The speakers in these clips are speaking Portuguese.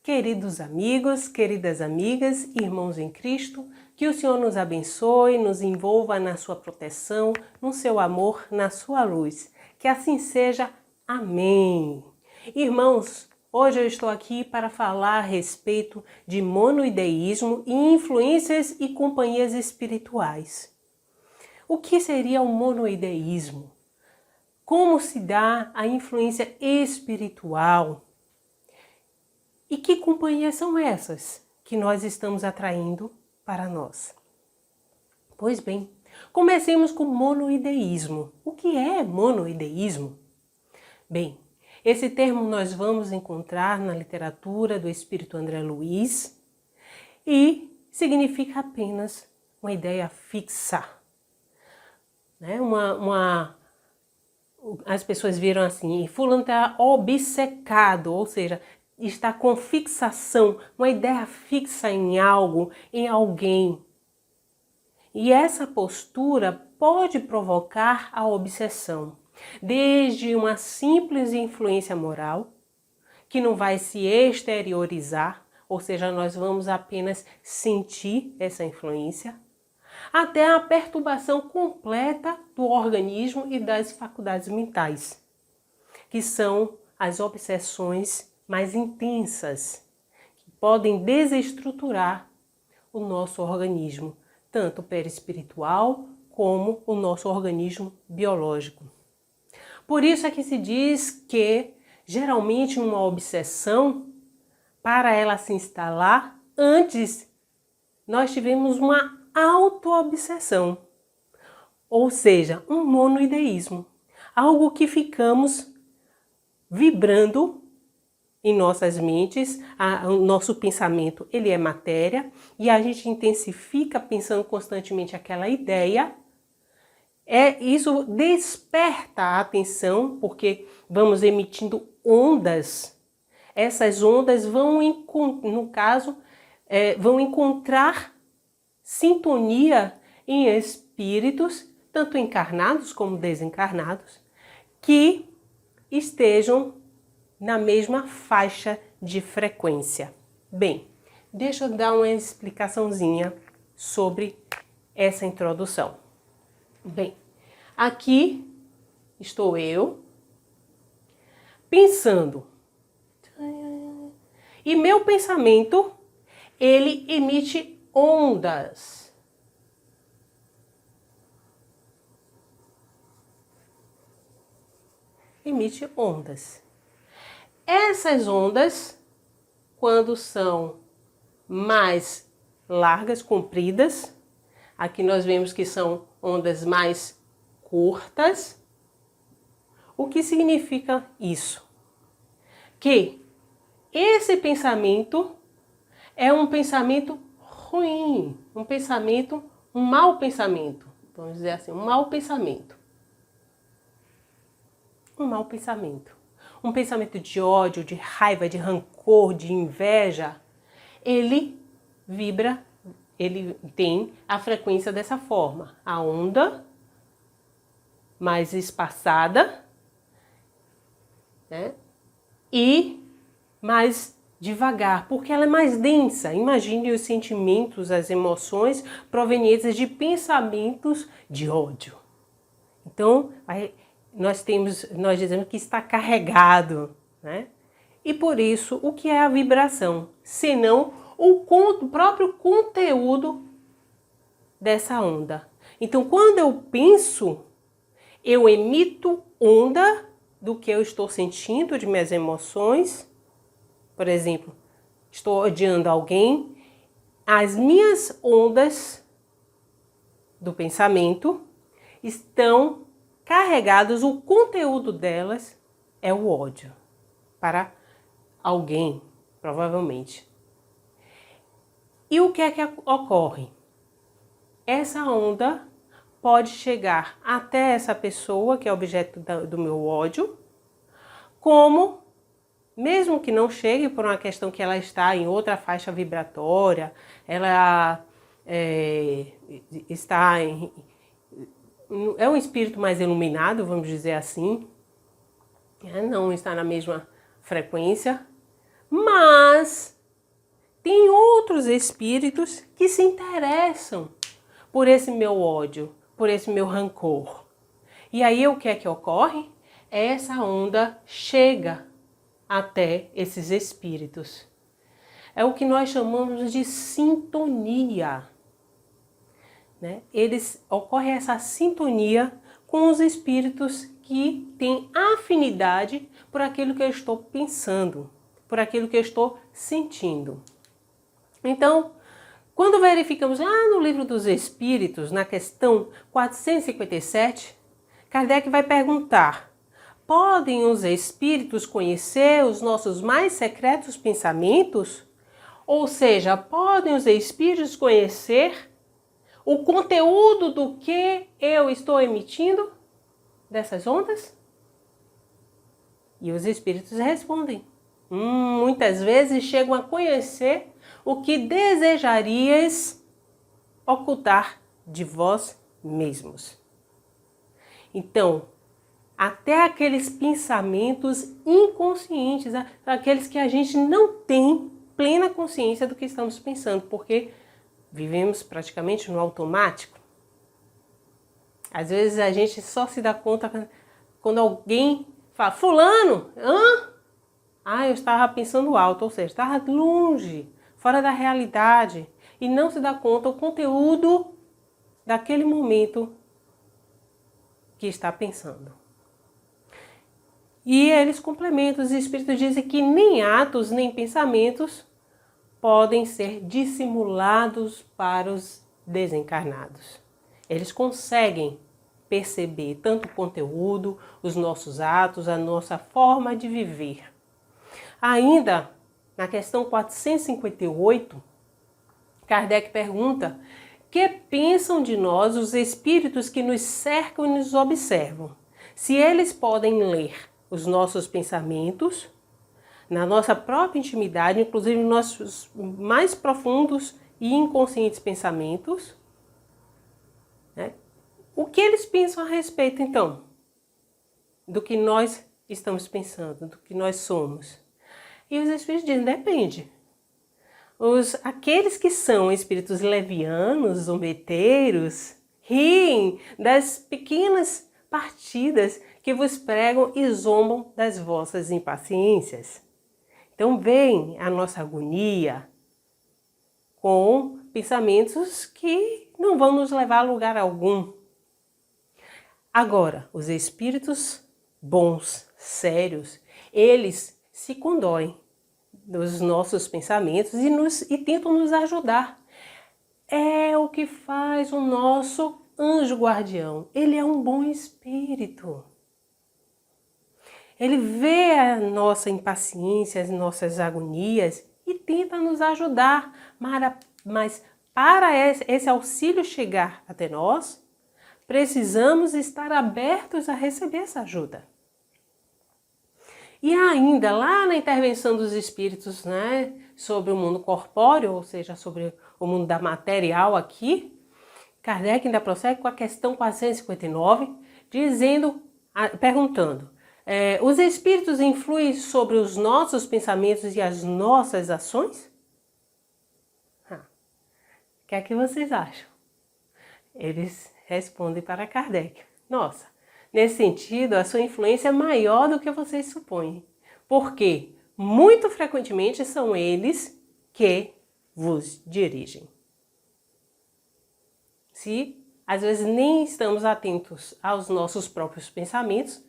Queridos amigos, queridas amigas, irmãos em Cristo, que o Senhor nos abençoe, nos envolva na sua proteção, no seu amor, na sua luz. Que assim seja. Amém. Irmãos, hoje eu estou aqui para falar a respeito de monoideísmo e influências e companhias espirituais. O que seria o monoideísmo? Como se dá a influência espiritual? E que companhias são essas que nós estamos atraindo para nós? Pois bem, comecemos com monoideísmo. O que é monoideísmo? Bem, esse termo nós vamos encontrar na literatura do Espírito André Luiz e significa apenas uma ideia fixa. As pessoas viram assim, fulano está obcecado, ou seja, está com fixação, uma ideia fixa em algo, em alguém. E essa postura pode provocar a obsessão, desde uma simples influência moral, que não vai se exteriorizar, ou seja, nós vamos apenas sentir essa influência, até a perturbação completa do organismo e das faculdades mentais, que são as obsessões mais intensas, que podem desestruturar o nosso organismo, tanto perispiritual como o nosso organismo biológico. Por isso é que se diz que, geralmente, uma obsessão, para ela se instalar, antes nós tivemos uma auto-obsessão, ou seja, um monoideísmo, algo que ficamos vibrando em nossas mentes. O nosso pensamento ele é matéria e a gente intensifica pensando constantemente aquela ideia. Isso desperta a atenção porque vamos emitindo ondas. Essas ondas vão, no caso, vão encontrar sintonia em espíritos, tanto encarnados como desencarnados, que estejam na mesma faixa de frequência. Bem, deixa eu dar uma explicaçãozinha sobre essa introdução. Bem, aqui estou eu pensando. E meu pensamento, ele emite ondas. Emite ondas. Essas ondas, quando são mais largas, compridas, aqui nós vemos que são ondas mais curtas. O que significa isso? Que esse pensamento é um pensamento ruim, um mau pensamento. Vamos dizer assim, um mau pensamento. Um mau pensamento. Um pensamento de ódio, de raiva, de rancor, de inveja, ele vibra, ele tem a frequência dessa forma. A onda mais espaçada, né? E mais devagar, porque ela é mais densa. Imagine os sentimentos, as emoções provenientes de pensamentos de ódio. Então, nós dizemos que está carregado, né? E por isso, o que é a vibração? Senão o próprio conteúdo dessa onda. Então, quando eu penso, eu emito onda do que eu estou sentindo, de minhas emoções. Por exemplo, estou odiando alguém, as minhas ondas do pensamento estão carregadas, o conteúdo delas é o ódio para alguém, provavelmente. E o que é que ocorre? Essa onda pode chegar até essa pessoa que é objeto do meu ódio, como, mesmo que não chegue por uma questão que ela está em outra faixa vibratória, ela está é um espírito mais iluminado, vamos dizer assim, não está na mesma frequência, mas tem outros espíritos que se interessam por esse meu ódio, por esse meu rancor. E aí o que é que ocorre? Essa onda chega até esses espíritos. É o que nós chamamos de sintonia, né? Ocorre essa sintonia com os espíritos que têm afinidade por aquilo que eu estou pensando, por aquilo que eu estou sentindo. Então, quando verificamos lá no Livro dos Espíritos, na questão 457, Kardec vai perguntar: podem os espíritos conhecer os nossos mais secretos pensamentos? Ou seja, podem os espíritos conhecer o conteúdo do que eu estou emitindo dessas ondas? E os espíritos respondem. Muitas vezes chegam a conhecer o que desejarias ocultar de vós mesmos. Então, até aqueles pensamentos inconscientes, aqueles que a gente não tem plena consciência do que estamos pensando, porque vivemos praticamente no automático. Às vezes a gente só se dá conta quando alguém fala: fulano, hã? Eu estava pensando alto, ou seja, estava longe, fora da realidade, e não se dá conta o conteúdo daquele momento que está pensando. E eles complementam, os espíritos dizem que nem atos, nem pensamentos podem ser dissimulados para os desencarnados. Eles conseguem perceber tanto o conteúdo, os nossos atos, a nossa forma de viver. Ainda, na questão 458, Kardec pergunta: que pensam de nós os espíritos que nos cercam e nos observam? Se eles podem ler os nossos pensamentos, na nossa própria intimidade, inclusive nos nossos mais profundos e inconscientes pensamentos, né? O que eles pensam a respeito, então, do que nós estamos pensando, do que nós somos? E os espíritos dizem: depende. Aqueles que são espíritos levianos, zombeteiros, riem das pequenas partidas que vos pregam e zombam das vossas impaciências. Então vem a nossa agonia com pensamentos que não vão nos levar a lugar algum. Agora, os espíritos bons, sérios, eles se condoem dos nossos pensamentos e tentam nos ajudar. É o que faz o nosso anjo guardião. Ele é um bom espírito. Ele vê a nossa impaciência, as nossas agonias e tenta nos ajudar. Mas para esse auxílio chegar até nós, precisamos estar abertos a receber essa ajuda. E ainda lá na intervenção dos espíritos, né, sobre o mundo corpóreo, ou seja, sobre o mundo da material aqui, Kardec ainda prossegue com a questão 459, perguntando: os espíritos influem sobre os nossos pensamentos e as nossas ações? O que é que vocês acham? Eles respondem para Kardec: nossa, nesse sentido, a sua influência é maior do que vocês supõem, porque muito frequentemente são eles que vos dirigem. Se às vezes nem estamos atentos aos nossos próprios pensamentos,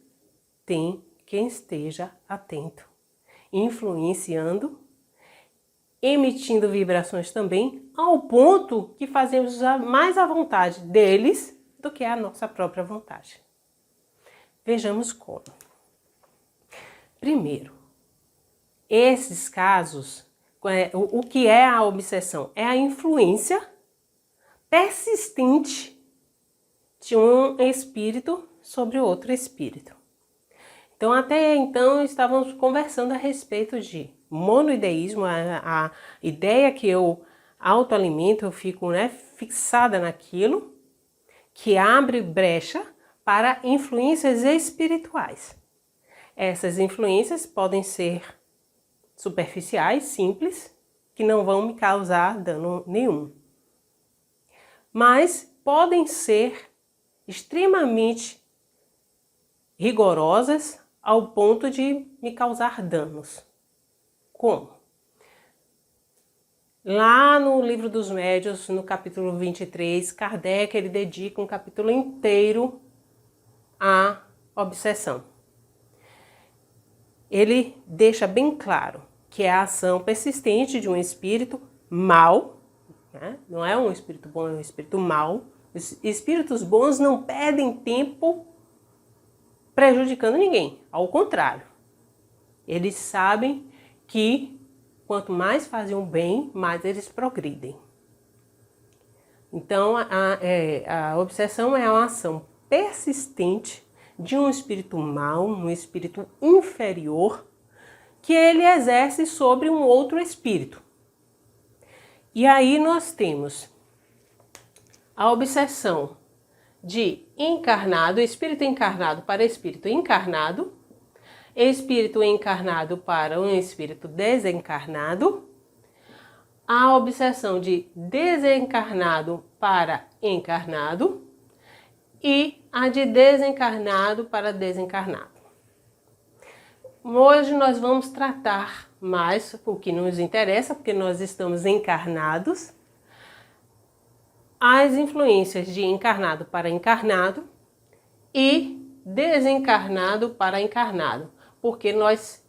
tem quem esteja atento, influenciando, emitindo vibrações também, ao ponto que fazemos mais a vontade deles do que a nossa própria vontade. Vejamos como. Primeiro, esses casos, o que é a obsessão? É a influência persistente de um espírito sobre outro espírito. Então, até então, estávamos conversando a respeito de monoideísmo, a ideia que eu autoalimento, eu fico fixada naquilo, que abre brecha para influências espirituais. Essas influências podem ser superficiais, simples, que não vão me causar dano nenhum. Mas podem ser extremamente rigorosas ao ponto de me causar danos. Como? Lá no Livro dos Médiuns, no capítulo 23, Kardec ele dedica um capítulo inteiro à obsessão. Ele deixa bem claro que é a ação persistente de um espírito mau, né? Não é um espírito bom, é um espírito mau. Os espíritos bons não perdem tempo prejudicando ninguém, ao contrário. Eles sabem que quanto mais fazem o bem, mais eles progridem. Então, a obsessão é uma ação persistente de um espírito mau, um espírito inferior, que ele exerce sobre um outro espírito. E aí nós temos a obsessão de encarnado, espírito encarnado para espírito encarnado, espírito encarnado para um espírito desencarnado, a obsessão de desencarnado para encarnado e a de desencarnado para desencarnado. Hoje nós vamos tratar mais o que nos interessa, porque nós estamos encarnados, as influências de encarnado para encarnado e desencarnado para encarnado, porque nós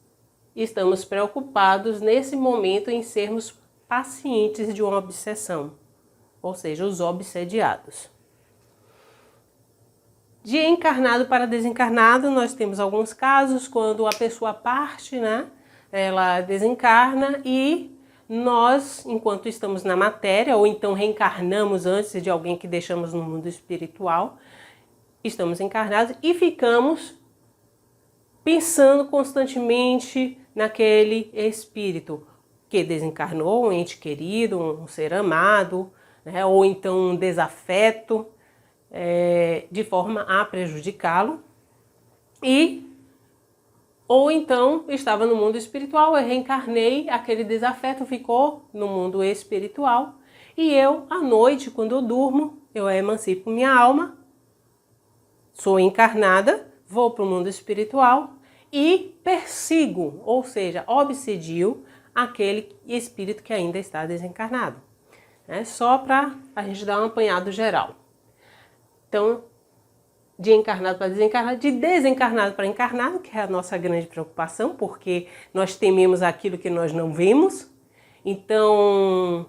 estamos preocupados nesse momento em sermos pacientes de uma obsessão, ou seja, os obsediados. De encarnado para desencarnado, nós temos alguns casos quando a pessoa parte, né? Ela desencarna e nós, enquanto estamos na matéria, ou então reencarnamos antes de alguém que deixamos no mundo espiritual, estamos encarnados e ficamos pensando constantemente naquele espírito que desencarnou, um ente querido, um ser amado, né? Ou então um desafeto, de forma a prejudicá-lo, ou então estava no mundo espiritual, eu reencarnei, aquele desafeto ficou no mundo espiritual, e eu, à noite, quando eu durmo, eu emancipo minha alma, sou encarnada, vou para o mundo espiritual e persigo, ou seja, obsedio aquele espírito que ainda está desencarnado. Só para a gente dar um apanhado geral. Então, de encarnado para desencarnado, de desencarnado para encarnado, que é a nossa grande preocupação, porque nós tememos aquilo que nós não vemos. Então,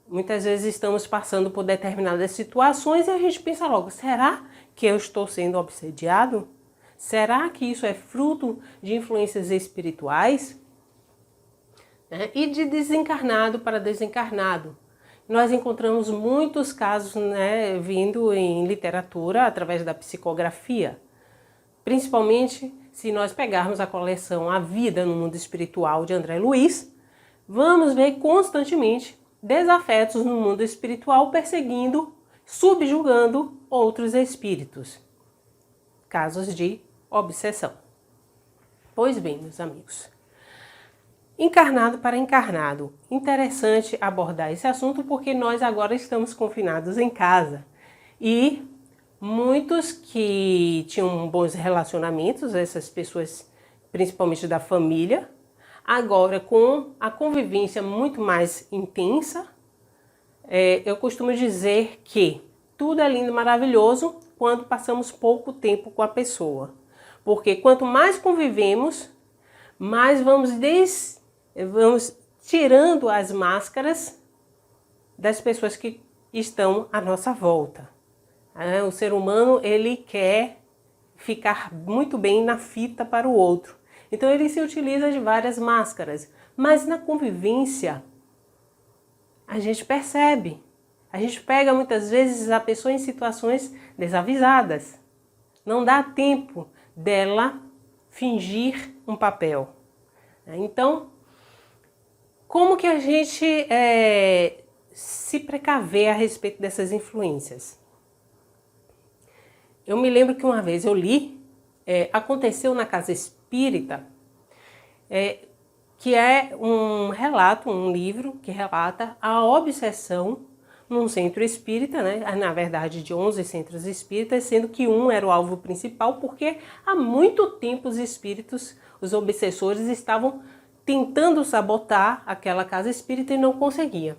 muitas vezes estamos passando por determinadas situações e a gente pensa logo, será que eu estou sendo obsediado? Será que isso é fruto de influências espirituais? E de desencarnado para desencarnado. Nós encontramos muitos casos, né, vindo em literatura através da psicografia. Principalmente se nós pegarmos a coleção A Vida no Mundo Espiritual de André Luiz, vamos ver constantemente desafetos no mundo espiritual perseguindo, subjugando outros espíritos. Casos de obsessão. Pois bem, meus amigos. Encarnado para encarnado. Interessante abordar esse assunto porque nós agora estamos confinados em casa. E muitos que tinham bons relacionamentos, essas pessoas principalmente da família, agora com a convivência muito mais intensa, eu costumo dizer que tudo é lindo e maravilhoso quando passamos pouco tempo com a pessoa. Porque quanto mais convivemos, mais vamos tirando as máscaras das pessoas que estão à nossa volta. O ser humano, ele quer ficar muito bem na fita para o outro. Então ele se utiliza de várias máscaras. Mas na convivência, a gente percebe. A gente pega muitas vezes a pessoa em situações desavisadas. Não dá tempo dela fingir um papel. Então, como que a gente se precaver a respeito dessas influências? Eu me lembro que uma vez eu li, aconteceu na casa espírita, que é um relato, um livro que relata a obsessão num centro espírita, né? Na verdade de 11 centros espíritas, sendo que um era o alvo principal, porque há muito tempo os espíritos, os obsessores, estavam tentando sabotar aquela casa espírita e não conseguiam.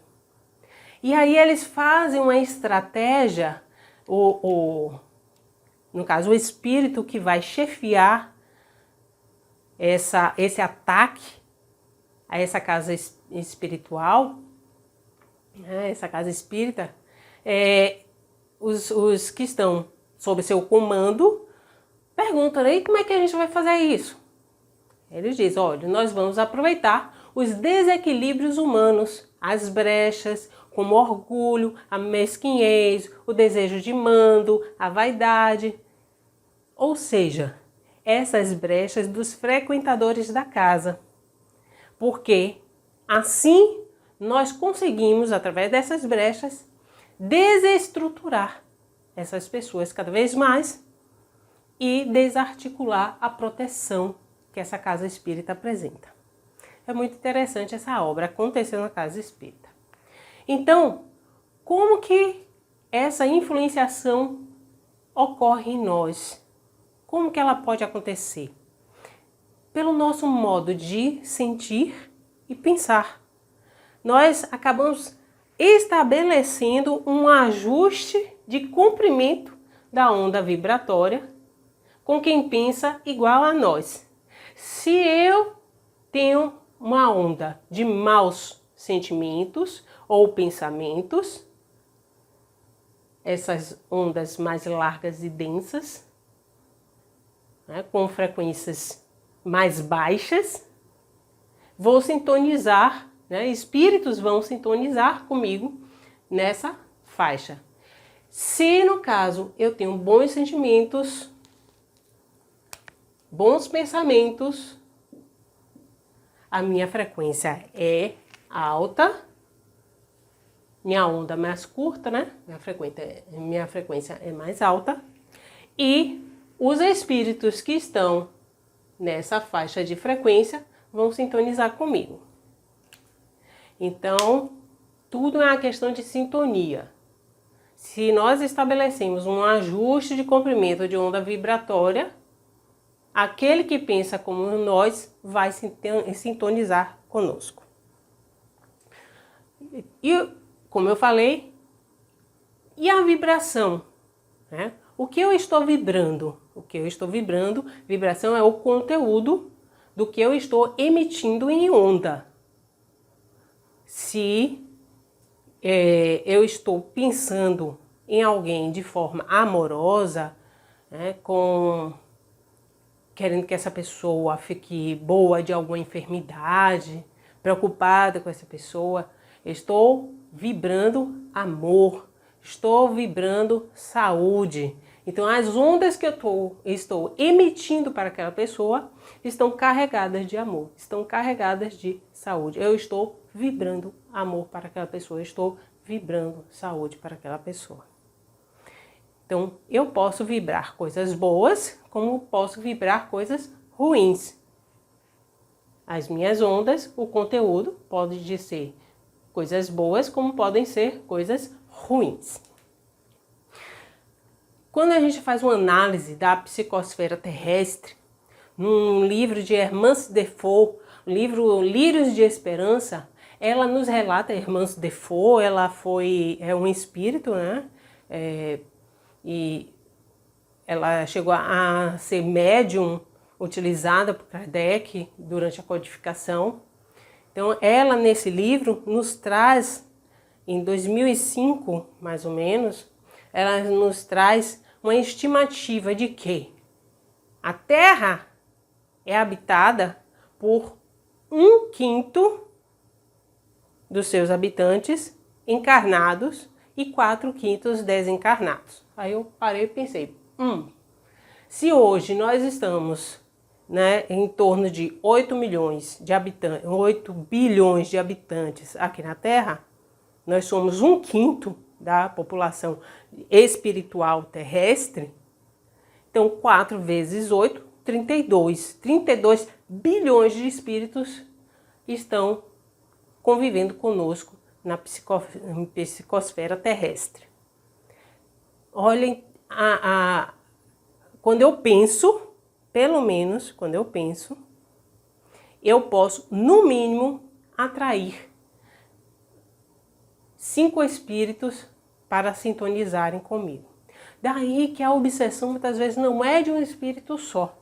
E aí eles fazem uma estratégia, no caso o espírito que vai chefiar esse ataque a essa casa espiritual, né, essa casa espírita, os que estão sob seu comando perguntam, aí como é que a gente vai fazer isso? Eles dizem, olha, nós vamos aproveitar os desequilíbrios humanos, as brechas, como o orgulho, a mesquinhez, o desejo de mando, a vaidade, ou seja, essas brechas dos frequentadores da casa. Porque assim nós conseguimos, através dessas brechas, desestruturar essas pessoas cada vez mais e desarticular a proteção que essa casa espírita apresenta. É muito interessante essa obra acontecendo na casa espírita. Então, como que essa influenciação ocorre em nós? Como que ela pode acontecer? Pelo nosso modo de sentir e pensar. Nós acabamos estabelecendo um ajuste de comprimento da onda vibratória com quem pensa igual a nós. Se eu tenho uma onda de maus sentimentos ou pensamentos, essas ondas mais largas e densas, né, com frequências mais baixas, vou sintonizar, né, espíritos vão sintonizar comigo nessa faixa. Se no caso eu tenho bons sentimentos, bons pensamentos, a minha frequência é alta, minha onda mais curta, né? Minha frequência é mais alta, e os espíritos que estão nessa faixa de frequência vão sintonizar comigo. Então, tudo é uma questão de sintonia. Se nós estabelecemos um ajuste de comprimento de onda vibratória, aquele que pensa como nós vai sintonizar conosco. E, como eu falei, e a vibração, né? O que eu estou vibrando? O que eu estou vibrando, vibração é o conteúdo do que eu estou emitindo em onda. Se eu estou pensando em alguém de forma amorosa, né, querendo que essa pessoa fique boa de alguma enfermidade, preocupada com essa pessoa, eu estou vibrando amor, estou vibrando saúde. Então as ondas que eu estou emitindo para aquela pessoa estão carregadas de amor, estão carregadas de saúde. Eu estou vibrando amor para aquela pessoa, eu estou vibrando saúde para aquela pessoa. Então eu posso vibrar coisas boas, como posso vibrar coisas ruins. As minhas ondas, o conteúdo pode ser coisas boas, como podem ser coisas ruins. Quando a gente faz uma análise da psicosfera terrestre, num livro de Hermance Defoe, o livro Lírios de Esperança, ela nos relata, Hermance Defoe, ela é um espírito, né? E ela chegou a ser médium utilizada por Kardec durante a codificação. Então, ela nesse livro nos traz, em 2005, mais ou menos, ela nos traz uma estimativa de que a Terra é habitada por 1/5 dos seus habitantes encarnados e 4/5 desencarnados. Aí eu parei e pensei, se hoje nós estamos, né, em torno de 8 milhões de habitantes, 8 bilhões de habitantes aqui na Terra, nós somos 1/5 da população espiritual terrestre, então 4 vezes 8, 32 bilhões de espíritos estão convivendo conosco na psicosfera terrestre. Olhem, quando eu penso, pelo menos quando eu penso, eu posso, no mínimo, atrair 5 espíritos para sintonizarem comigo. Daí que a obsessão muitas vezes não é de um espírito só.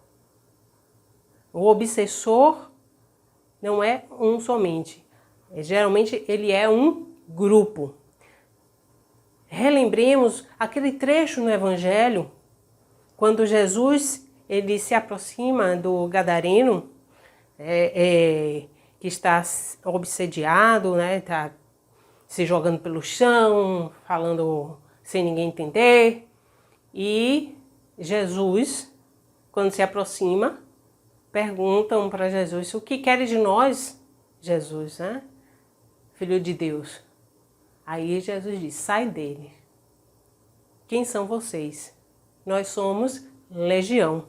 O obsessor não é um somente. Geralmente ele é um grupo. Relembremos aquele trecho no Evangelho, quando Jesus ele se aproxima do gadareno, que está obsediado, né, está se jogando pelo chão, falando sem ninguém entender. E Jesus, quando se aproxima, perguntam para Jesus: o que queres de nós, Jesus, né? Filho de Deus? Aí Jesus diz: sai dele. Quem são vocês? Nós somos legião.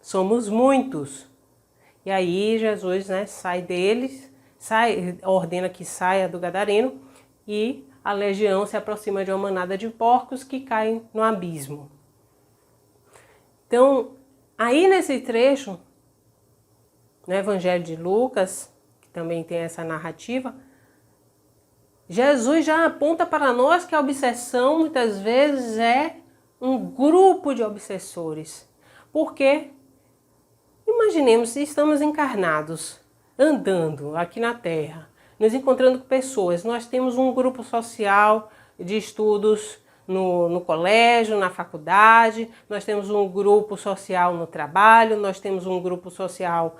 Somos muitos. E aí Jesus, né, sai deles, ordena que saia do gadareno, e a legião se aproxima de uma manada de porcos que caem no abismo. Então, aí nesse trecho, no Evangelho de Lucas, que também tem essa narrativa, Jesus já aponta para nós que a obsessão muitas vezes é um grupo de obsessores. Porque imaginemos se estamos encarnados, andando aqui na Terra, nos encontrando com pessoas. Nós temos um grupo social de estudos no colégio, na faculdade, nós temos um grupo social no trabalho, nós temos um grupo social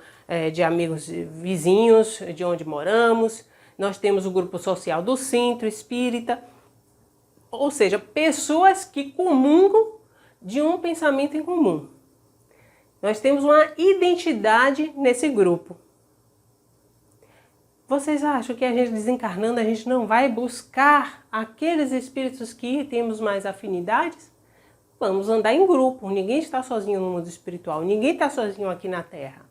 de amigos vizinhos de onde moramos, nós temos o grupo social do centro espírita, ou seja, pessoas que comungam de um pensamento em comum. Nós temos uma identidade nesse grupo. Vocês acham que a gente desencarnando, a gente não vai buscar aqueles espíritos que temos mais afinidades? Vamos andar em grupo, ninguém está sozinho no mundo espiritual, ninguém está sozinho aqui na Terra.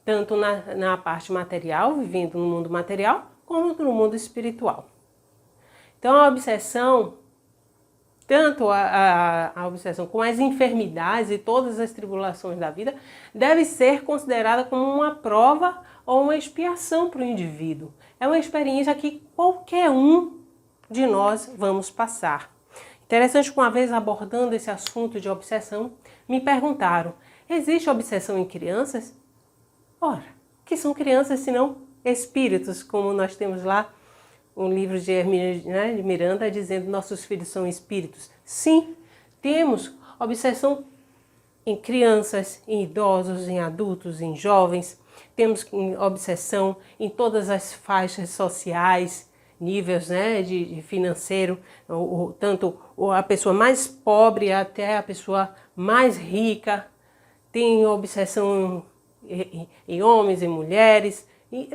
Tanto na parte material, vivendo no mundo material, como no mundo espiritual. Então a obsessão, tanto a obsessão com as enfermidades e todas as tribulações da vida, deve ser considerada como uma prova ou uma expiação para o indivíduo. É uma experiência que qualquer um de nós vamos passar. Interessante que uma vez abordando esse assunto de obsessão, me perguntaram: existe obsessão em crianças? Ora, o que são crianças senão espíritos, como nós temos lá um livro de Hermínio de Miranda dizendo nossos filhos são espíritos. Sim, temos obsessão em crianças, em idosos, em adultos, em jovens. Temos obsessão em todas as faixas sociais, níveis, né, de financeiro, tanto a pessoa mais pobre até a pessoa mais rica. Tem obsessão em homens e mulheres. E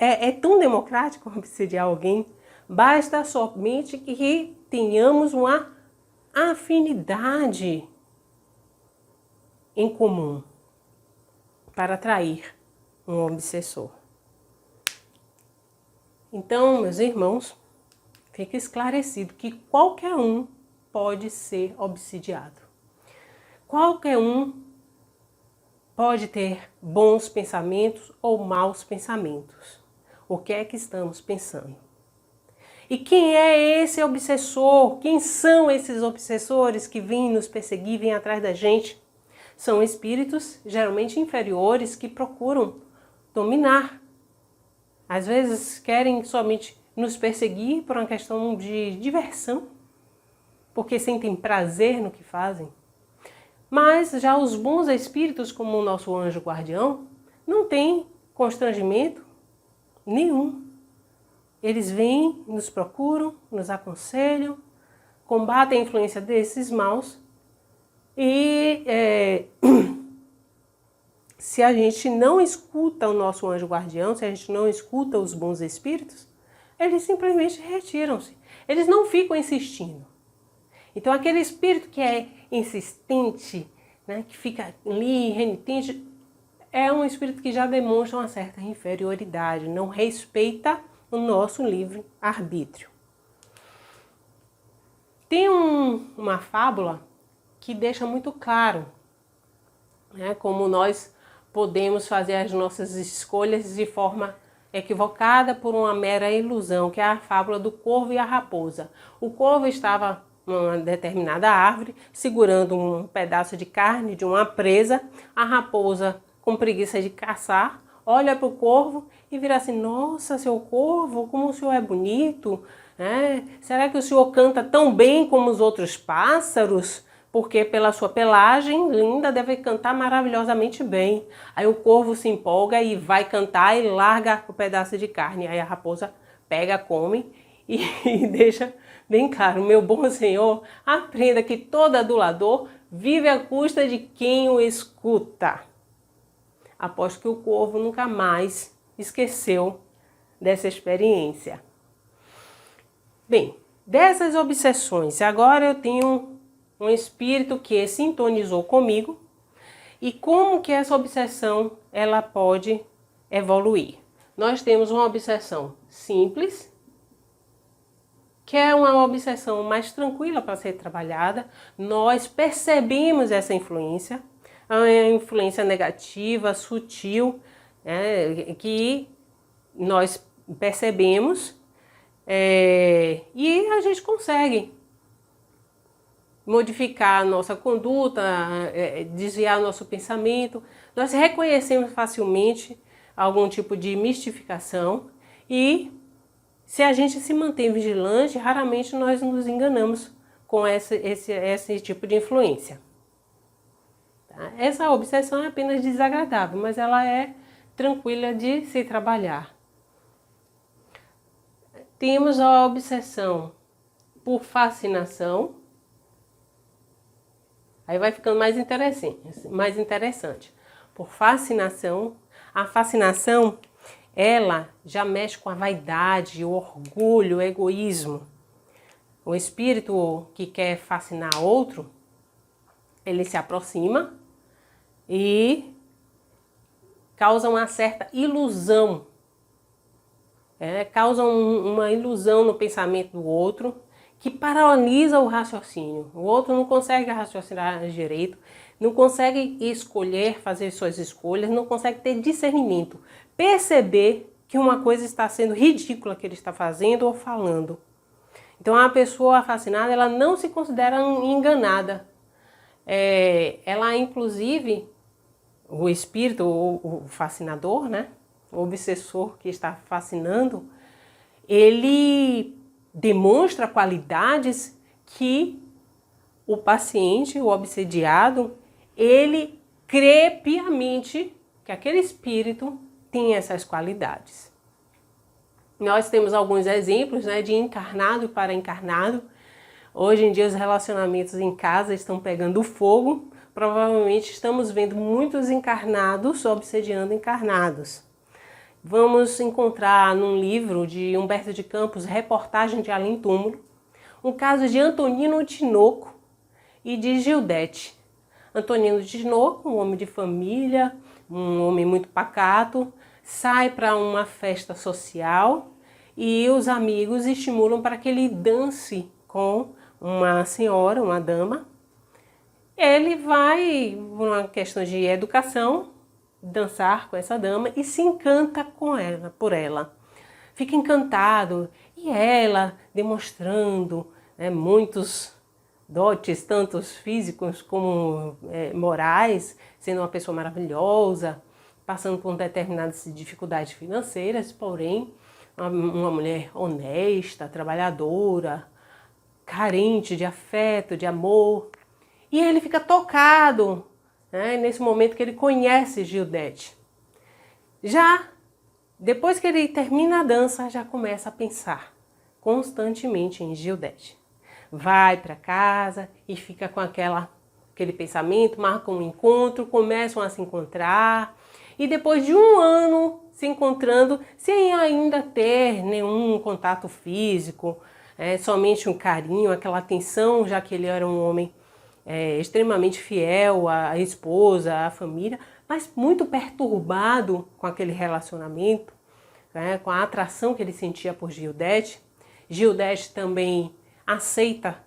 é tão democrático obsediar alguém. Basta somente que tenhamos uma afinidade em comum para atrair um obsessor. Então, meus irmãos, fica esclarecido que qualquer um pode ser obsidiado. Qualquer um pode ter bons pensamentos ou maus pensamentos. O que é que estamos pensando? E quem é esse obsessor? Quem são esses obsessores que vêm nos perseguir, vêm atrás da gente? São espíritos geralmente inferiores que procuram dominar. Às vezes querem somente nos perseguir por uma questão de diversão, porque sentem prazer no que fazem. Mas já os bons espíritos, como o nosso anjo guardião, não têm constrangimento nenhum. Eles vêm, nos procuram, nos aconselham, combatem a influência desses maus e se a gente não escuta o nosso anjo guardião, se a gente não escuta os bons espíritos, eles simplesmente retiram-se. Eles não ficam insistindo. Então aquele espírito que é insistente, né, que fica ali renitente, é um espírito que já demonstra uma certa inferioridade, não respeita o nosso livre arbítrio. Tem uma fábula que deixa muito claro, né, como nós podemos fazer as nossas escolhas de forma equivocada por uma mera ilusão, que é a fábula do corvo e a raposa. O corvo estava numa determinada árvore, segurando um pedaço de carne de uma presa. A raposa, com preguiça de caçar, olha para o corvo e vira assim: nossa, seu corvo, como o senhor é bonito, né? Será que o senhor canta tão bem como os outros pássaros? Porque pela sua pelagem linda deve cantar maravilhosamente bem. Aí o corvo se empolga e vai cantar e larga o pedaço de carne. Aí a raposa pega, come e deixa bem claro: meu bom senhor, aprenda que todo adulador vive à custa de quem o escuta. Aposto que o corvo nunca mais esqueceu dessa experiência. Bem, dessas obsessões, agora eu tenho um espírito que sintonizou comigo e como que essa obsessão ela pode evoluir. Nós temos uma obsessão simples, que é uma obsessão mais tranquila para ser trabalhada. Nós percebemos essa influência, a influência negativa, sutil, que nós percebemos e a gente consegue modificar a nossa conduta, desviar o nosso pensamento. Nós reconhecemos facilmente algum tipo de mistificação e se a gente se mantém vigilante, raramente nós nos enganamos com esse tipo de influência. Tá? Essa obsessão é apenas desagradável, mas ela é tranquila de se trabalhar. Temos a obsessão por fascinação. Aí vai ficando mais interessante. Por fascinação, a fascinação, ela já mexe com a vaidade, o orgulho, o egoísmo. O espírito que quer fascinar outro, ele se aproxima e causa uma certa ilusão. Causa uma ilusão no pensamento do outro, que paralisa o raciocínio. O outro não consegue raciocinar direito, não consegue escolher, fazer suas escolhas, não consegue ter discernimento, perceber que uma coisa está sendo ridícula que ele está fazendo ou falando. Então a pessoa fascinada, ela não se considera enganada. Ela inclusive, o espírito, o fascinador, né? O obsessor que está fascinando, ele demonstra qualidades que o paciente, o obsediado, ele crê piamente que aquele espírito tem essas qualidades. Nós temos alguns exemplos, né, de encarnado para encarnado. Hoje em dia os relacionamentos em casa estão pegando fogo. Provavelmente estamos vendo muitos encarnados obsediando encarnados. Vamos encontrar num livro de Humberto de Campos, Reportagem de Além Túmulo, um caso de Antonino Tinoco e de Gildete. Antonino Tinoco, um homem de família, um homem muito pacato, sai para uma festa social e os amigos estimulam para que ele dance com uma senhora, uma dama. Ele vai, por uma questão de educação, dançar com essa dama e se encanta por ela. Fica encantado e ela demonstrando muitos dotes, tanto físicos como morais, sendo uma pessoa maravilhosa, passando por determinadas dificuldades financeiras, porém uma mulher honesta, trabalhadora, carente de afeto, de amor. E ele fica tocado, nesse momento que ele conhece Gildete. Já depois que ele termina a dança, já começa a pensar constantemente em Gildete. Vai para casa e fica com aquele pensamento, marca um encontro, começam a se encontrar. E depois de um ano se encontrando, sem ainda ter nenhum contato físico, somente um carinho, aquela atenção, já que ele era um homem extremamente fiel à esposa, à família, mas muito perturbado com aquele relacionamento, né, com a atração que ele sentia por Gildete. Gildete também aceita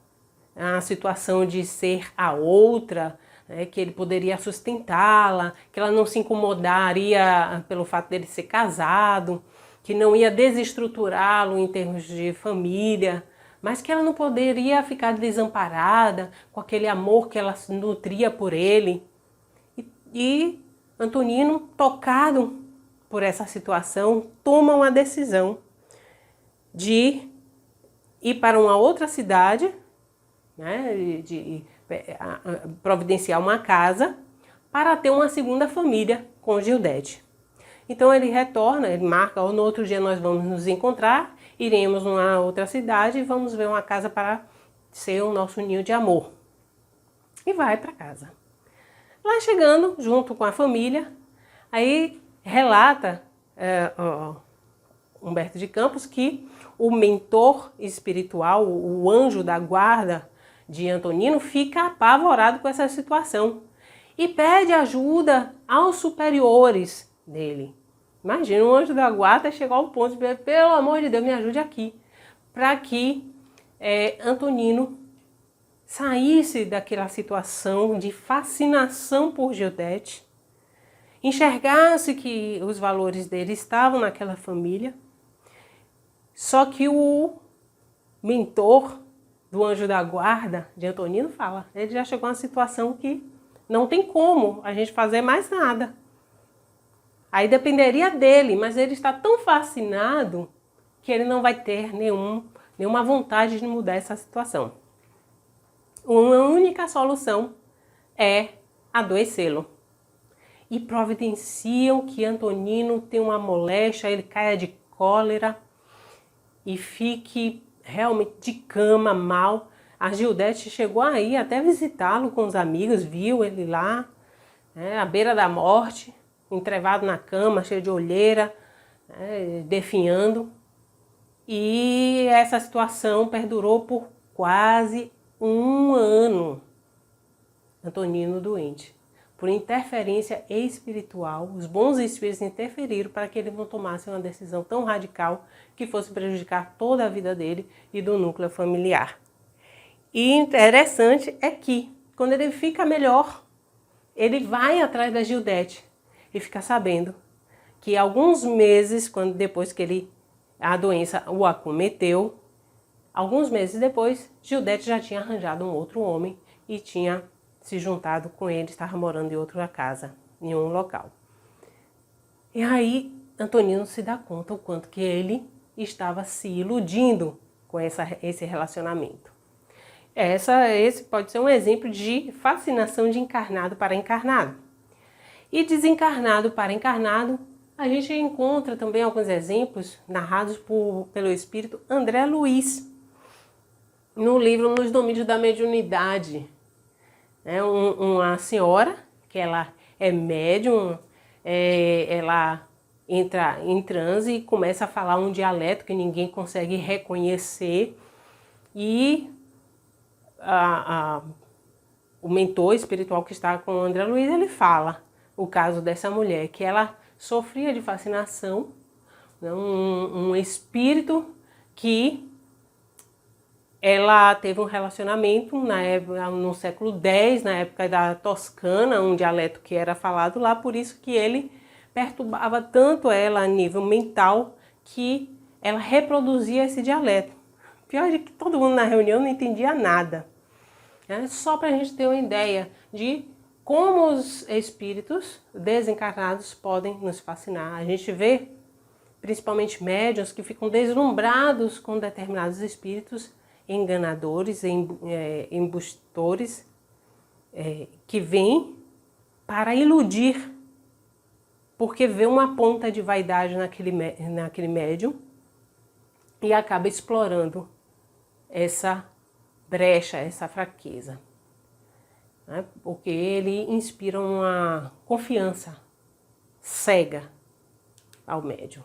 a situação de ser a outra, né, que ele poderia sustentá-la, que ela não se incomodaria pelo fato dele ser casado, que não ia desestruturá-lo em termos de família, mas que ela não poderia ficar desamparada com aquele amor que ela nutria por ele. E Antonino, tocado por essa situação, toma uma decisão de ir para uma outra cidade, né, de providenciar uma casa para ter uma segunda família com Gildete. Então ele retorna, ele marca, no outro dia nós vamos nos encontrar, iremos numa outra cidade e vamos ver uma casa para ser o nosso ninho de amor. E vai para casa. Lá chegando, junto com a família, aí relata Humberto de Campos que o mentor espiritual, o anjo da guarda de Antonino, fica apavorado com essa situação e pede ajuda aos superiores dele. Imagina, um anjo da guarda chegar ao ponto de, pelo amor de Deus, me ajude aqui, para que Antonino saísse daquela situação de fascinação por Gildete, enxergasse que os valores dele estavam naquela família, só que o mentor do anjo da guarda de Antonino fala, ele já chegou a uma situação que não tem como a gente fazer mais nada. Aí dependeria dele, mas ele está tão fascinado que ele não vai ter nenhuma vontade de mudar essa situação. Uma única solução é adoecê-lo. E providenciam que Antonino tenha uma moléstia, ele caia de cólera e fique realmente de cama, mal. A Gildete chegou aí até visitá-lo com os amigos, viu ele lá, à beira da morte, entrevado na cama, cheio de olheira, definhando. E essa situação perdurou por quase um ano. Antonino doente. Por interferência espiritual, os bons espíritos interferiram para que ele não tomasse uma decisão tão radical que fosse prejudicar toda a vida dele e do núcleo familiar. E interessante é que, quando ele fica melhor, ele vai atrás da Gildete e fica sabendo que alguns meses, depois que a doença o acometeu, alguns meses depois, Gildete já tinha arranjado um outro homem e tinha se juntado com ele, estava morando em outra casa, em um local. E aí, Antonino se dá conta o quanto que ele estava se iludindo com esse relacionamento. Esse pode ser um exemplo de fascinação de encarnado para encarnado. E desencarnado para encarnado, a gente encontra também alguns exemplos narrados pelo espírito André Luiz, no livro Nos Domínios da Mediunidade. Uma senhora, que ela é médium, ela entra em transe e começa a falar um dialeto que ninguém consegue reconhecer, e o mentor espiritual que está com o André Luiz, ele fala o caso dessa mulher, que ela sofria de fascinação, um espírito que ela teve um relacionamento no século X, na época da Toscana, um dialeto que era falado lá, por isso que ele perturbava tanto ela a nível mental que ela reproduzia esse dialeto. Pior é que todo mundo na reunião não entendia nada. Só para a gente ter uma ideia de como os espíritos desencarnados podem nos fascinar. A gente vê, principalmente médiuns, que ficam deslumbrados com determinados espíritos enganadores, embustores, que vêm para iludir, porque vê uma ponta de vaidade naquele médium e acaba explorando essa brecha, essa fraqueza, porque ele inspira uma confiança cega ao médium.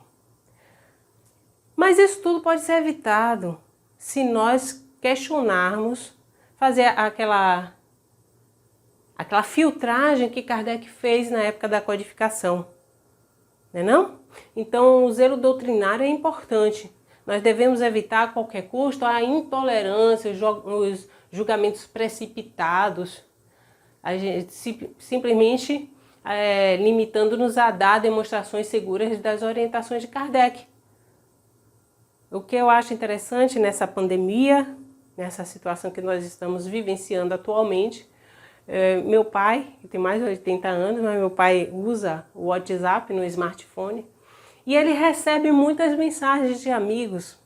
Mas isso tudo pode ser evitado se nós questionarmos, fazer aquela filtragem que Kardec fez na época da codificação, não é não? Então, o zelo doutrinário é importante. Nós devemos evitar a qualquer custo a intolerância, os julgamentos precipitados, a gente, simplesmente limitando-nos a dar demonstrações seguras das orientações de Kardec. O que eu acho interessante nessa pandemia, nessa situação que nós estamos vivenciando atualmente, meu pai, que tem mais de 80 anos, mas meu pai usa o WhatsApp no smartphone e ele recebe muitas mensagens de amigos.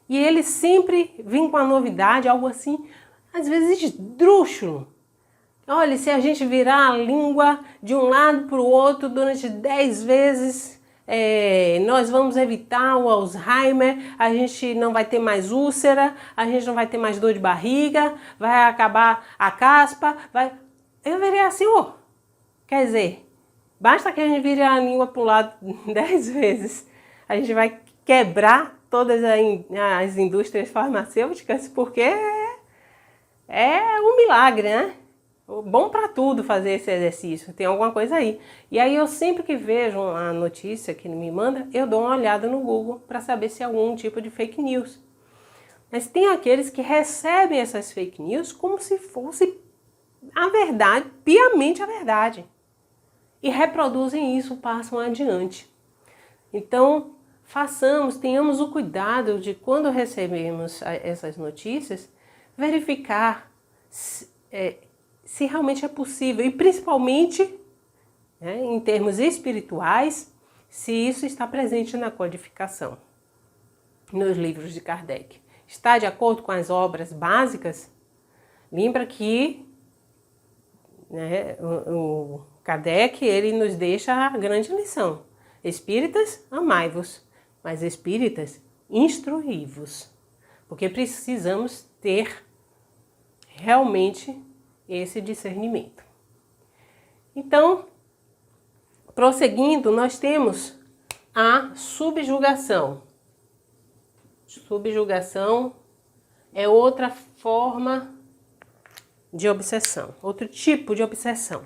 E ele sempre vem com a novidade, algo assim, às vezes esdrúxulo. Olha, se a gente virar a língua de um lado para o outro durante 10 vezes, nós vamos evitar o Alzheimer, a gente não vai ter mais úlcera, a gente não vai ter mais dor de barriga, vai acabar a caspa, vai... Eu virei assim, quer dizer, basta que a gente vire a língua para o lado 10 vezes, a gente vai quebrar todas as indústrias farmacêuticas, porque é um milagre, né? Bom para tudo fazer esse exercício, tem alguma coisa aí. E aí eu sempre que vejo a notícia que ele me manda, eu dou uma olhada no Google para saber se é algum tipo de fake news. Mas tem aqueles que recebem essas fake news como se fosse a verdade, piamente a verdade. E reproduzem isso, passam adiante. Então, tenhamos o cuidado de quando recebemos essas notícias, verificar se realmente é possível e principalmente, em termos espirituais, se isso está presente na codificação, nos livros de Kardec. Está de acordo com as obras básicas? Lembra que o Kardec ele nos deixa a grande lição. Espíritas, amai-vos, mas espíritas, instruí-vos. Porque precisamos ter realmente esse discernimento. Então, prosseguindo, nós temos a subjugação. Subjugação é outra forma de obsessão, outro tipo de obsessão.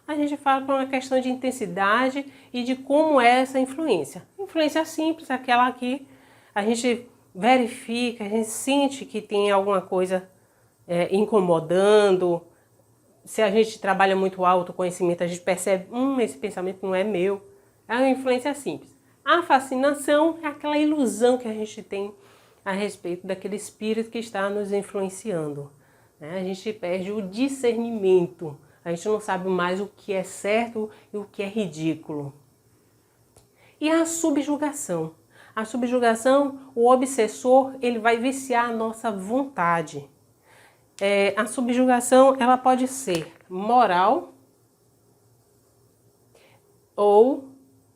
A gente fala por uma questão de intensidade e de como é essa influência. Influência simples, aquela que a gente verifica, a gente sente que tem alguma coisa incomodando. Se a gente trabalha muito o autoconhecimento, a gente percebe, esse pensamento não é meu. É uma influência simples. A fascinação é aquela ilusão que a gente tem a respeito daquele espírito que está nos influenciando. A gente perde o discernimento. A gente não sabe mais o que é certo e o que é ridículo. E a subjugação. A subjugação, o obsessor, ele vai viciar a nossa vontade. A subjugação, ela pode ser moral ou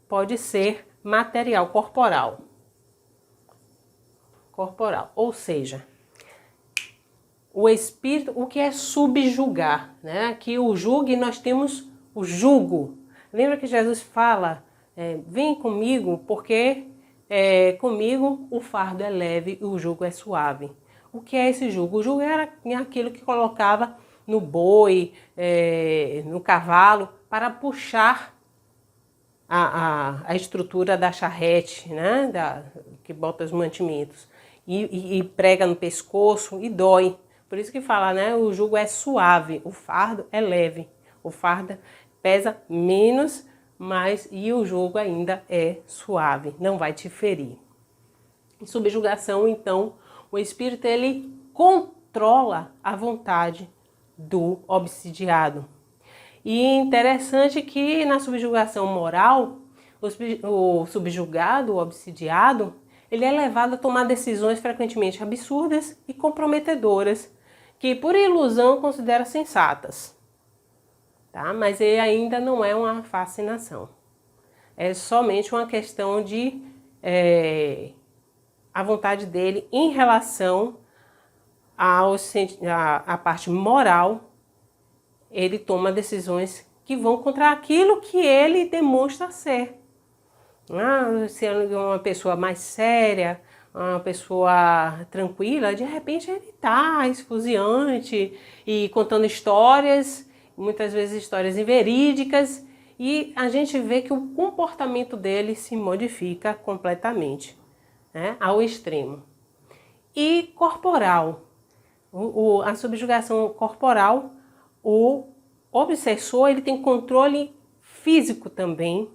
pode ser material, corporal. Ou seja, o espírito, o que é subjugar, né? Aqui o julgue, nós temos o jugo. Lembra que Jesus fala, vem comigo, porque comigo o fardo é leve e o jugo é suave. O que é esse jugo? O jugo era aquilo que colocava no boi, no cavalo, para puxar a estrutura da charrete, né? Que bota os mantimentos. E prega no pescoço e dói. Por isso que fala, né? O jugo é suave, o fardo é leve. O fardo pesa menos, e o jugo ainda é suave, não vai te ferir. Em subjugação, então, o espírito ele controla a vontade do obsidiado. E é interessante que na subjugação moral, o subjugado, o obsidiado, ele é levado a tomar decisões frequentemente absurdas e comprometedoras, que por ilusão considera sensatas. Tá? Mas ele ainda não é uma fascinação. É somente uma questão de a vontade dele em relação à parte moral. Ele toma decisões que vão contra aquilo que ele demonstra ser. Se é uma pessoa mais séria, uma pessoa tranquila, de repente ele está esfuziante e contando histórias, muitas vezes histórias inverídicas, e a gente vê que o comportamento dele se modifica completamente, né, ao extremo. E corporal, a subjugação corporal, o obsessor ele tem controle físico também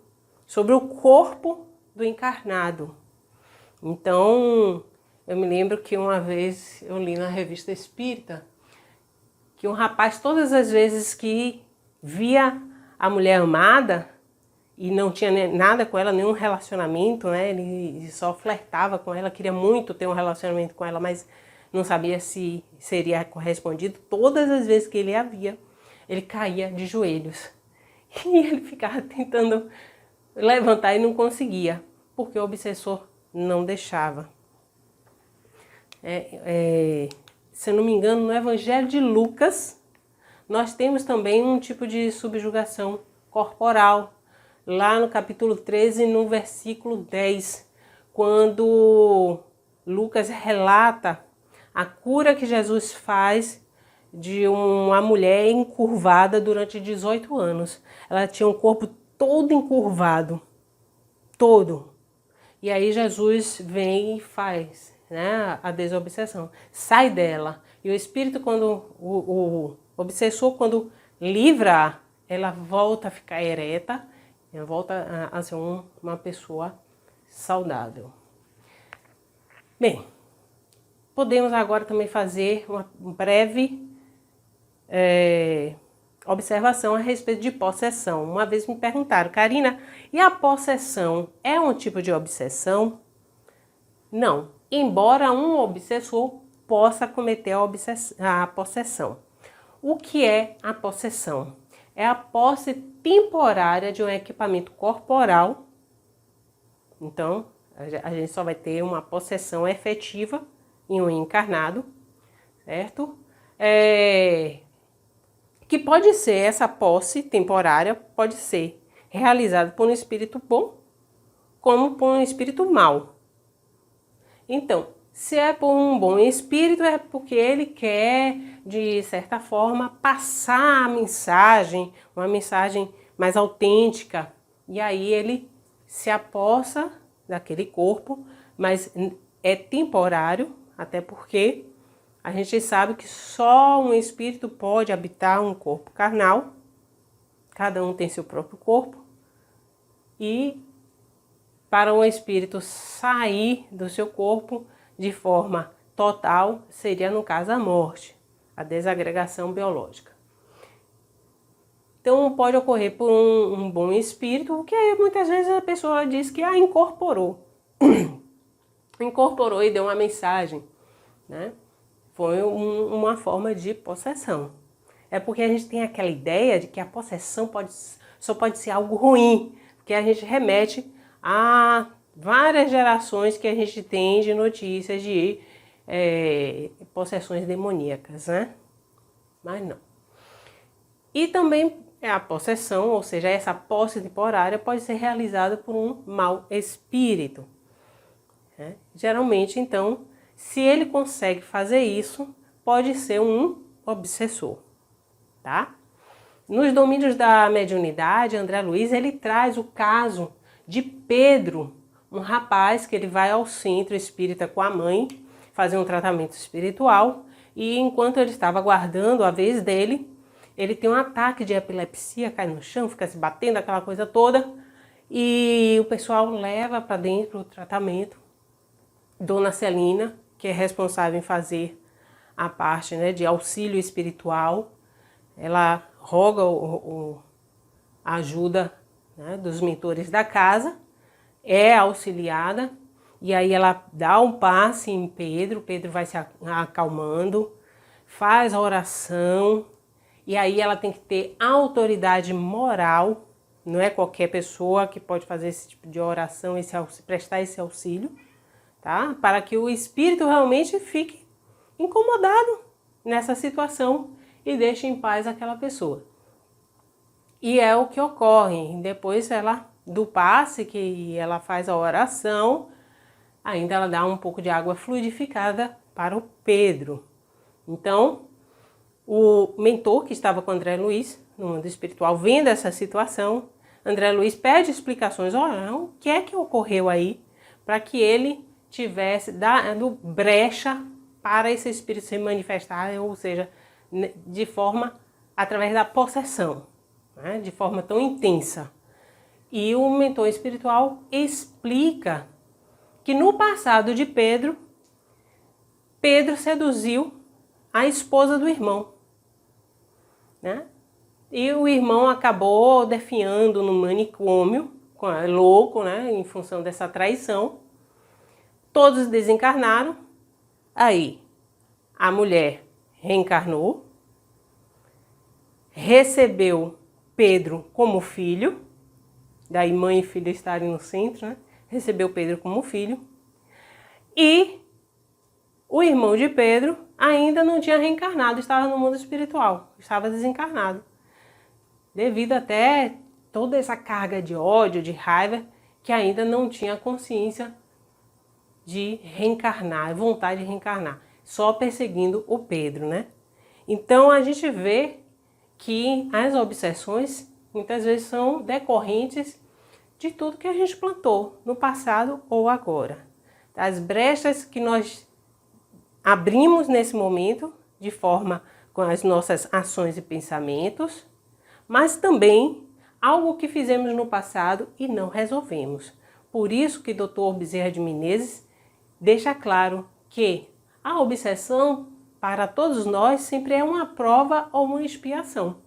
sobre o corpo do encarnado. Então, eu me lembro que uma vez eu li na revista Espírita que um rapaz, todas as vezes que via a mulher amada e não tinha nada com ela, nenhum relacionamento, né? Ele só flertava com ela, queria muito ter um relacionamento com ela, mas não sabia se seria correspondido. Todas as vezes que ele a via, ele caía de joelhos. E ele ficava tentando levantar e não conseguia, porque o obsessor não deixava. Se eu não me engano, no Evangelho de Lucas, nós temos também um tipo de subjugação corporal, lá no capítulo 13, no versículo 10, quando Lucas relata a cura que Jesus faz de uma mulher encurvada durante 18 anos. Ela tinha um corpo todo encurvado, todo. E aí Jesus vem e faz, né, a desobsessão, sai dela. E o espírito, quando o obsessor, quando livra, ela volta a ficar ereta, ela volta a ser uma pessoa saudável. Bem, podemos agora também fazer uma breve observação a respeito de possessão. Uma vez me perguntaram, Karina, e a possessão é um tipo de obsessão? Não, embora um obsessor possa cometer a possessão. O que é a possessão? É a posse temporária de um equipamento corporal. Então, a gente só vai ter uma possessão efetiva em um encarnado, certo? Que pode ser, essa posse temporária pode ser realizada por um espírito bom, como por um espírito mau. Então, se é por um bom espírito, é porque ele quer, de certa forma, passar a mensagem, uma mensagem mais autêntica. E aí ele se apossa daquele corpo, mas é temporário, até porque a gente sabe que só um espírito pode habitar um corpo carnal. Cada um tem seu próprio corpo. E para um espírito sair do seu corpo de forma total, seria no caso a morte, a desagregação biológica. Então pode ocorrer por um bom espírito, o que muitas vezes a pessoa diz que incorporou. Incorporou e deu uma mensagem, né? Foi uma forma de possessão. É porque a gente tem aquela ideia de que a possessão só pode ser algo ruim, porque a gente remete a várias gerações que a gente tem de notícias de possessões demoníacas, né? Mas não. E também a possessão, ou seja, essa posse temporária pode ser realizada por um mau espírito, né? Geralmente, então, se ele consegue fazer isso, pode ser um obsessor, tá? Nos domínios da mediunidade, André Luiz, ele traz o caso de Pedro, um rapaz que ele vai ao centro espírita com a mãe, fazer um tratamento espiritual, e enquanto ele estava aguardando a vez dele, ele tem um ataque de epilepsia, cai no chão, fica se batendo, aquela coisa toda, e o pessoal leva para dentro o tratamento. Dona Celina, que é responsável em fazer a parte, né, de auxílio espiritual, ela roga a ajuda, né, dos mentores da casa, é auxiliada, e aí ela dá um passe em Pedro, Pedro vai se acalmando, faz a oração, e aí ela tem que ter autoridade moral, não é qualquer pessoa que pode fazer esse tipo de oração, prestar esse auxílio, tá? Para que o espírito realmente fique incomodado nessa situação e deixe em paz aquela pessoa. E é o que ocorre. Depois do passe que ela faz a oração, ainda ela dá um pouco de água fluidificada para o Pedro. Então, o mentor que estava com André Luiz, no mundo espiritual, vendo essa situação, André Luiz pede explicações. Olha, o que é que ocorreu aí para que ele tivesse dado brecha para esse espírito se manifestar, ou seja, de forma, através da possessão, né, de forma tão intensa. E o mentor espiritual explica que no passado de Pedro, Pedro seduziu a esposa do irmão, né? E o irmão acabou definhando no manicômio, louco, né, em função dessa traição. Todos desencarnaram. Aí, a mulher reencarnou, recebeu Pedro como filho, daí mãe e filho estarem no centro, né? Recebeu Pedro como filho. E o irmão de Pedro ainda não tinha reencarnado, estava no mundo espiritual, estava desencarnado. Devido até toda essa carga de ódio, de raiva, que ainda não tinha consciência de reencarnar, vontade de reencarnar, só perseguindo o Pedro, né? Então a gente vê que as obsessões muitas vezes são decorrentes de tudo que a gente plantou no passado ou agora. As brechas que nós abrimos nesse momento, de forma com as nossas ações e pensamentos, mas também algo que fizemos no passado e não resolvemos. Por isso que Dr. Bezerra de Menezes deixa claro que a obsessão para todos nós sempre é uma prova ou uma expiação.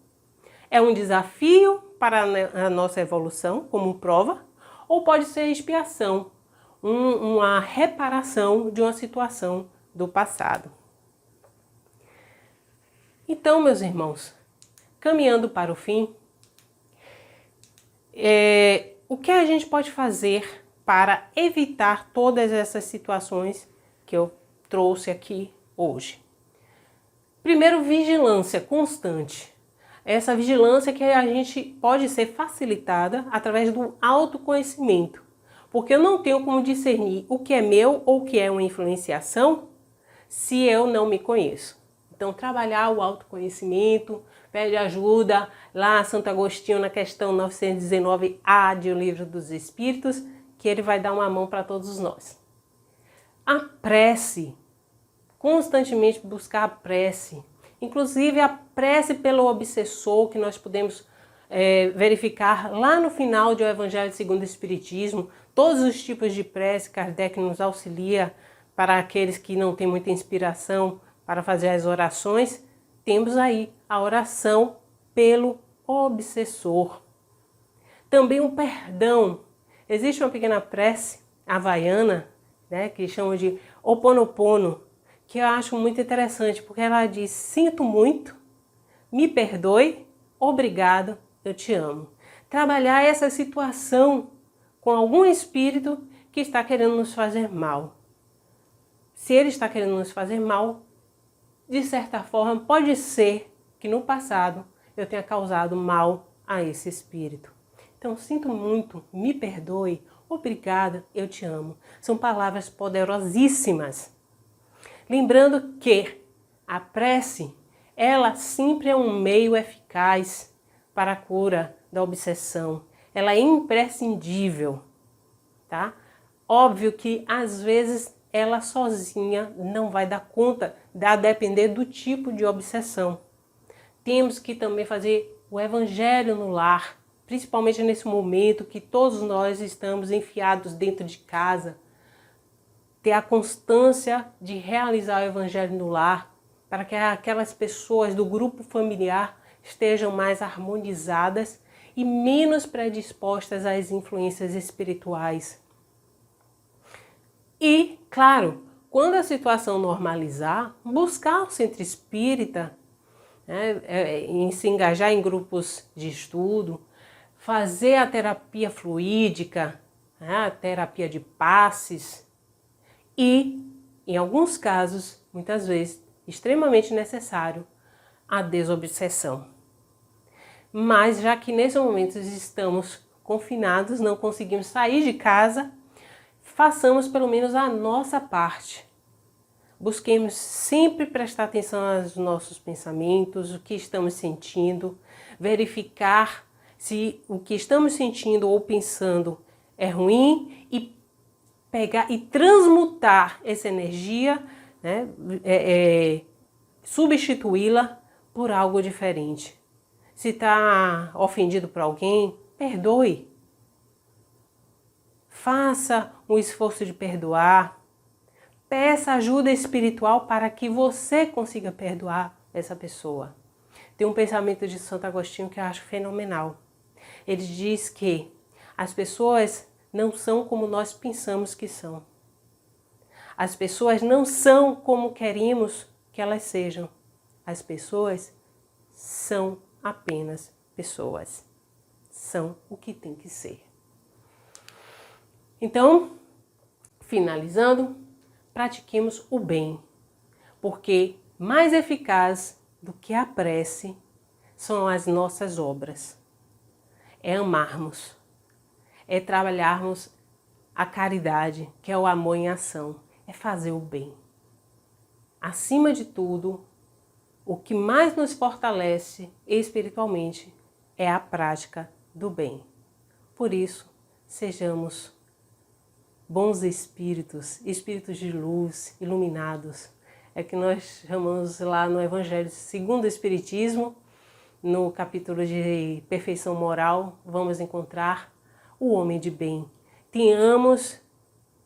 É um desafio para a nossa evolução como prova, ou pode ser expiação, uma reparação de uma situação do passado. Então, meus irmãos, caminhando para o fim, o que a gente pode fazer para evitar todas essas situações que eu trouxe aqui hoje? Primeiro, vigilância constante. Essa vigilância que a gente pode ser facilitada através do autoconhecimento, porque eu não tenho como discernir o que é meu ou o que é uma influenciação se eu não me conheço. Então, trabalhar o autoconhecimento, pede ajuda lá a Santo Agostinho na questão 919A de O Livro dos Espíritos, que ele vai dar uma mão para todos nós. A prece, constantemente buscar a prece, inclusive a prece pelo obsessor, que nós podemos verificar lá no final de O Evangelho segundo o Espiritismo, todos os tipos de prece. Kardec nos auxilia para aqueles que não têm muita inspiração para fazer as orações. Temos aí a oração pelo obsessor. Também o perdão. Existe uma pequena prece havaiana, né, que chamam de Ho Oponopono, que eu acho muito interessante, porque ela diz: sinto muito, me perdoe, obrigado, eu te amo. Trabalhar essa situação com algum espírito que está querendo nos fazer mal. Se ele está querendo nos fazer mal, de certa forma, pode ser que no passado eu tenha causado mal a esse espírito. Então, sinto muito, me perdoe, obrigada, eu te amo. São palavras poderosíssimas. Lembrando que a prece, ela sempre é um meio eficaz para a cura da obsessão. Ela é imprescindível, tá? Óbvio que às vezes ela sozinha não vai dar conta, a depender do tipo de obsessão. Temos que também fazer o evangelho no lar, principalmente nesse momento que todos nós estamos enfiados dentro de casa. Ter a constância de realizar o evangelho no lar, para que aquelas pessoas do grupo familiar estejam mais harmonizadas e menos predispostas às influências espirituais. E, claro, quando a situação normalizar, buscar o centro espírita, né, em se engajar em grupos de estudo, fazer a terapia fluídica, né, a terapia de passes e, em alguns casos, muitas vezes, extremamente necessário, a desobsessão. Mas já que nesse momento estamos confinados, não conseguimos sair de casa, façamos pelo menos a nossa parte. Busquemos sempre prestar atenção aos nossos pensamentos, o que estamos sentindo, verificar se o que estamos sentindo ou pensando é ruim e pegar e transmutar essa energia, né, substituí-la por algo diferente. Se está ofendido por alguém, perdoe. Faça um esforço de perdoar. Peça ajuda espiritual para que você consiga perdoar essa pessoa. Tem um pensamento de Santo Agostinho que eu acho fenomenal. Ele diz que as pessoas não são como nós pensamos que são. As pessoas não são como queremos que elas sejam. As pessoas são apenas pessoas. São o que tem que ser. Então, finalizando, pratiquemos o bem, porque mais eficaz do que a prece são as nossas obras. É amarmos, é trabalharmos a caridade, que é o amor em ação, é fazer o bem. Acima de tudo, o que mais nos fortalece espiritualmente é a prática do bem. Por isso, sejamos bons espíritos, espíritos de luz, iluminados. É que nós chamamos lá no Evangelho segundo o Espiritismo, no capítulo de perfeição moral, vamos encontrar o homem de bem. Tenhamos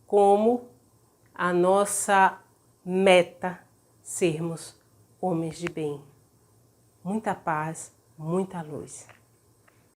como a nossa meta sermos homens de bem. Muita paz, muita luz.